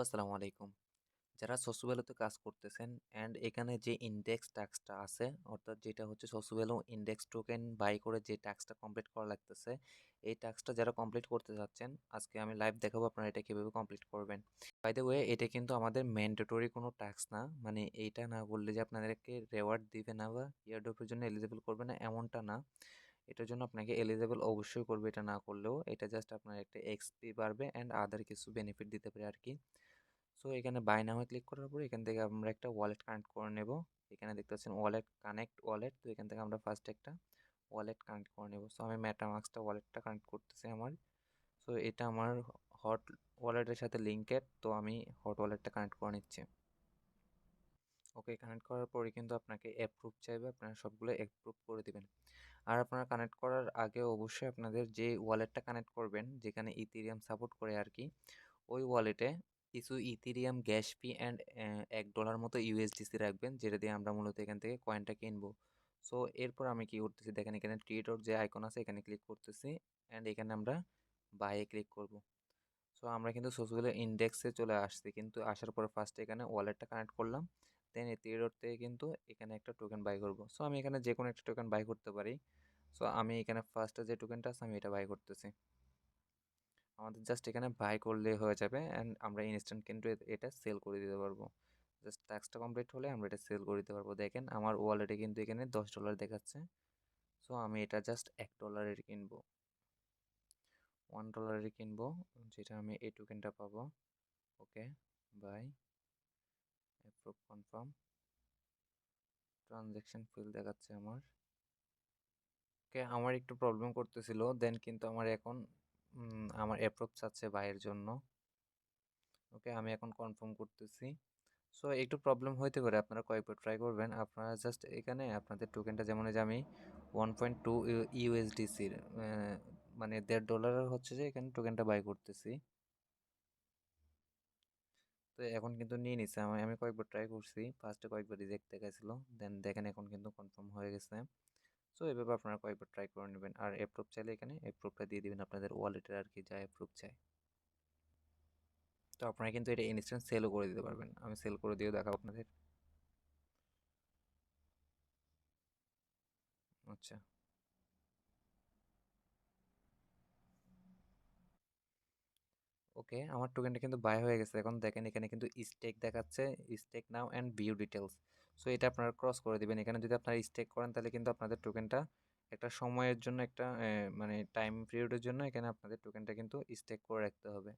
আসসালামু আলাইকুম। যারা সসুবেলোতে কাজ করতেছেন অ্যান্ড এখানে যে ইনডেক্স টাস্কটা আছে, অর্থাৎ যেটা হচ্ছে সসুবেলো ইনডেক্স টোকেন বাই করে যে টাস্কটা কমপ্লিট করা লাগতেছে, এই টাস্কটা যারা কমপ্লিট করতে যাচ্ছেন, আজকে আমি লাইভ দেখাবো আপনারা এটা কীভাবে কমপ্লিট করবেন। বাই দ্য ওয়ে, এটা কিন্তু আমাদের ম্যান্ডেটরি কোনো টাস্ক না, মানে এইটা না করলে যে আপনাদেরকে রেওয়ার্ড দিবে না বা ইয়ারড্রপের জন্য এলিজিবল করবে না এমনটা না। এটার জন্য আপনাকে এলিজিবল অবশ্যই করবে, এটা না করলেও এটা জাস্ট আপনার একটা এক্সপি বাড়বে অ্যান্ড আদার কিছু বেনিফিট দিতে পারে আর কি। সো এখানে বাই নামে ক্লিক করার পর এখান থেকে আমরা একটা ওয়ালেট কানেক্ট করে নেব। এখানে দেখতে পাচ্ছেন ওয়ালেট কানেক্ট ওয়ালেট, তো এখান থেকে আমরা ফার্স্ট একটা ওয়ালেট কানেক্ট করে নেব। সো আমি মেটামাস্কটা ওয়ালেটটা কানেক্ট করতেছি আমার। সো এটা আমার হট ওয়ালেটের সাথে লিঙ্কেড, তো আমি হট ওয়ালেটটা কানেক্ট করে নিচ্ছি। ওকে, কানেক্ট করার পরে কিন্তু আপনাকে অ্যাপ্রুভ চাইবে, আপনারা সবগুলো অ্যাপ্রুভ করে দিবেন। আর আপনারা কানেক্ট করার আগে অবশ্যই আপনাদের যে ওয়ালেটটা কানেক্ট করবেন, যেখানে ইথেরিয়াম সাপোর্ট করে আর কি, ওই ওয়ালেটে কিছু ইথেরিয়াম গ্যাস ফি অ্যান্ড $1 মতো ইউএসডিসি রাখবেন, যেটা দিয়ে আমরা মূলত এখান থেকে কয়েনটা কিনবো। সো এরপর আমি কি করতেছি দেখেন, এখানে ট্রেডর যে আইকন আছে এখানে ক্লিক করতেছি অ্যান্ড এখানে আমরা বাইয়ে ক্লিক করব। সো আমরা কিন্তু সোসগুলো ইন্ডেক্সে চলে আসছি, কিন্তু আসার পর ফার্স্টে এখানে ওয়ালেটটা কানেক্ট করলাম, দেন এই ট্রেডর থেকে কিন্তু এখানে একটা টোকেন বাই করব। সো আমি এখানে যে কোনো একটা টোকেন বাই করতে পারি। সো আমি এখানে ফার্স্টে যে টোকেনটা আছে আমি এটা বাই করতেছি। আমাদের জাস্ট এখানে বাই করলে হয়ে যাবে অ্যান্ড আমরা ইনস্ট্যান্ট কিন্তু এটা সেল করে দিতে পারবো। জাস্ট টাস্কটা কমপ্লিট হলে আমরা এটা সেল করে দিতে পারবো। দেখেন আমার ওয়ালেটে কিন্তু এখানে $10 দেখাচ্ছে। সো আমি এটা জাস্ট $1 কিনবো, $1 কিনবো, যেটা আমি এই টোকেনটা পাবো। Okay, bye, approve, confirm, transaction fail দেখাচ্ছে আমার। ওকে, আমার একটু প্রবলেম করতেছিল, দেন কিন্তু আমার এখন আমার অ্যাপ্রুভ চাচ্ছে বাইয়ের জন্য। ওকে, আমি এখন কনফার্ম করতেছি। সো একটু প্রবলেম হইতে পারে, আপনারা কয়েকবার ট্রাই করবেন। আপনারা জাস্ট এখানে আপনাদের টোকেনটা, যেমন যে আমি 1.2 ইউএসডিসির মানে $1.5 হচ্ছে যে এখানে টোকেনটা বাই করতেছি। তো এখন কিন্তু নিয়ে নিছে, আমি আমি কয়েকবার ট্রাই করছি, ফার্স্টে কয়েকবার রিজেক্ট দেখাইছিল, দেন দেখেন এখন কিন্তু কনফার্ম হয়ে গেছে। সো এভাবে আপনারা কয়েকবার ট্রাই করে নেবেন। আর অ্যাপ্রুভ চাইলে এখানে অ্যাপ্রুভটা দিয়ে দিবেন আপনাদের ওয়ালেটের আর কি, যা অ্যাপ্রুভ চাই। তো আপনারা কিন্তু এটা ইনস্ট্যান্ট সেলও করে দিতে পারবেন, আমি সেল করে দিয়েও দেখাবো আপনাদের। আচ্ছা, ওকে, আমার টোকেনটা কিন্তু বাই হয়ে গেছে। এখন দেখেন এখানে কিন্তু স্টেক দেখাচ্ছে, stake now and view details. So এটা আপনারা ক্রস করে দিবেন। এখানে যদি আপনারা স্টেক করেন তাহলে কিন্তু আপনাদের টোকেনটা একটা সময়ের জন্য, একটা মানে টাইম পিরিয়ডের জন্য এখানে আপনাদের টোকেনটা কিন্তু স্টেক করে রাখতে হবে।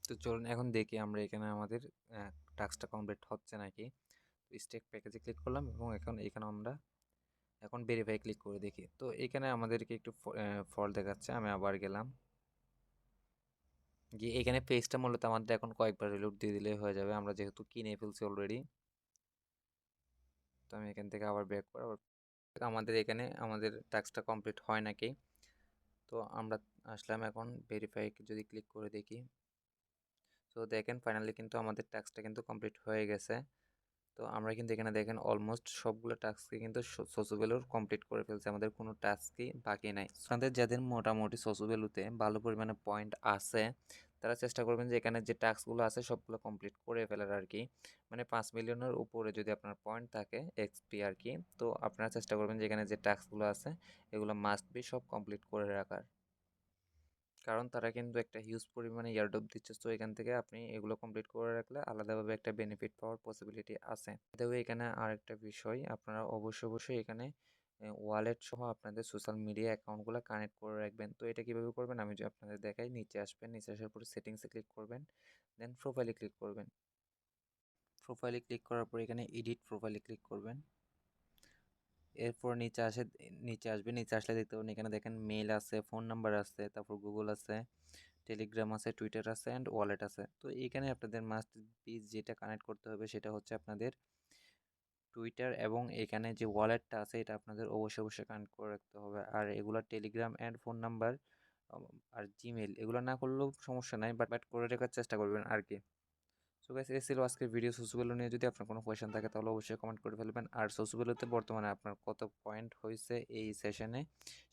তো চলুন এখন দেখি আমরা এখানে আমাদের টাস্কটা কমপ্লিট হচ্ছে নাকি। স্টেক প্যাকেজে ক্লিক করলাম এবং এখন এখানে আমরা এখন ভেরিফাই ক্লিক করে দেখি। তো এখানে আমাদেরকে একটু ফল দেখাচ্ছে, আমি আবার গেলাম গিয়ে এখানে পেজটা মূলত আমাদের এখন কয়েকবার রিলোড দিয়ে দিলে হয়ে যাবে, আমরা যেহেতু কিনে ফেলছি অলরেডি। তো আমি এখান থেকে আবার ব্যাক করে আমাদের এখানে আমাদের টাস্কটা কমপ্লিট হয় নাকি। তো আমরা আসলাম এখন ভেরিফাই যদি ক্লিক করে দেখি। তো দেখেন ফাইনালি কিন্তু আমাদের টাস্কটা কিন্তু কমপ্লিট হয়ে গেছে। তো আমরা কিন্তু এখানে দেখেন অলমোস্ট সবগুলো টাস্কই কিন্তু সোসুবেলুর কমপ্লিট করে ফেলছে, আমাদের কোনো টাস্কই বাকি নাই। আপনাদের যাদের মোটামুটি সোসুবেলুতে ভালো পরিমাণে পয়েন্ট আছে, তারা চেষ্টা করবেন যে এখানে যে টাস্কগুলো আছে সবগুলো কমপ্লিট করে ফেলার আর কি। মানে 5 মিলিয়নের উপরে যদি আপনার পয়েন্ট থাকে এক্সপি আর কি, তো আপনারা চেষ্টা করবেন যে এখানে যে টাস্কগুলো আছে এগুলো মাস্ট বি সব কমপ্লিট করে রাখার। কারণ তারা কিন্তু একটা হিউজ পরিমাণে ইয়ারড্রপ দিচ্ছে, তো এখান থেকে আপনি এগুলো কমপ্লিট করে রাখলে আলাদাভাবে একটা বেনিফিট পাওয়ার পসিবিলিটি আছে। তবে এখানে আরেকটা বিষয়, আপনারা অবশ্যই এখানে ওয়ালেট সহ আপনাদের সোশ্যাল মিডিয়া অ্যাকাউন্টগুলো কানেক্ট করে রাখবেন। তো এটা কীভাবে করবেন আমি যদি আপনাদের দেখাই, নিচে আসবেন, নিচে আসার পর সেটিংসে ক্লিক করবেন, দেন প্রোফাইলে ক্লিক করবেন। প্রোফাইলে ক্লিক করার পর এখানে এডিট প্রোফাইলে ক্লিক করবেন। এরপর নিচে আসবে, নিচে আসলে দেখতে পাবেন এখানে দেখেন মেল আছে, ফোন নাম্বার আছে, তারপর গুগল আছে, টেলিগ্রাম আছে, টুইটার আছে অ্যান্ড ওয়ালেট আছে। তো এখানে আপনাদের মাস্ট বি যেটা কানেক্ট করতে হবে সেটা হচ্ছে আপনাদের টুইটার, এবং এখানে যে ওয়ালেটটা আছে এটা আপনাদের অবশ্যই কানেক্ট করে রাখতে হবে। আর এগুলো টেলিগ্রাম অ্যান্ড ফোন নাম্বার আর জিমেল এগুলো না করলেও সমস্যা নাই, বাট করে রাখার চেষ্টা করবেন আর কি। সো গাইস, এই ছিল আজকের ভিডিও সোসুবেলো নিয়ে। যদি আপনার কোনো কোয়েশ্চেন থাকে তাহলে অবশ্যই কমেন্ট করে ফেলবেন। আর সোসুবেলোতে বর্তমানে আপনার কত পয়েন্ট হয়েছে এই সেশনে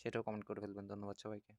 সেটাও কমেন্ট করে ফেলবেন। ধন্যবাদ সবাইকে।